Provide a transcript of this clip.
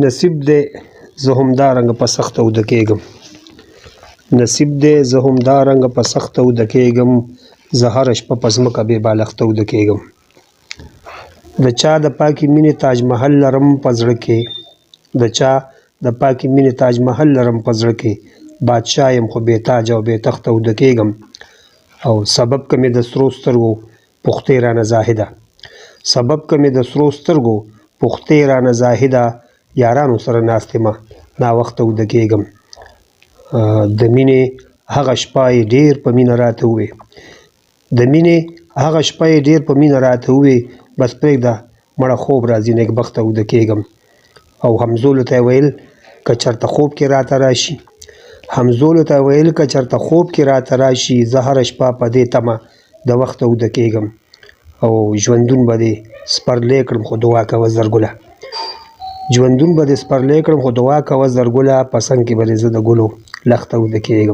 نصیب دی زه همدارنګه په سخته اوده کېږم. نصیب دی زه همدارنګه په سخته اوده کېږم. زه هره شپه په ځمکه بې بالښته اوده کېږم. د چا د پاکې مینې تاج محل لرم په زړه کې. د چا د پاکې مینې تاج محل لرم په زړه کې. بادشاه یم خو بې تاج او بې تخته اوده کېږم. او سبب که مې د سرو سترګو پختې رانه زاهده. سبب که مې د سرو سترګو پختې رانه زاهده. یارانو سره ناست یمه ناوخته اوده کېږم. د مینې هغه شپه یې ډېر په مینه راته ووې. د مینې هغه شپه یې ډېر په مینه راته ووې. بس پرېږده مړه خوب راځي نېکبخته اوده کېږم. او همزولو ته یې ویل که چېرته خوب کې راته راشي. همزولو ته یې ویل که چېرته خوب کې راته راشي. زه هره شپه په دې تمه د وخته اوده کېږم. او ژوندون به دې سپرلی کړم خو دعا کوه زرګله. ژوندون به دې سپرلی کړم خو دعا کوه زرګله. په څنګ کې به دې زه د ګلو لښته اوده کېږم.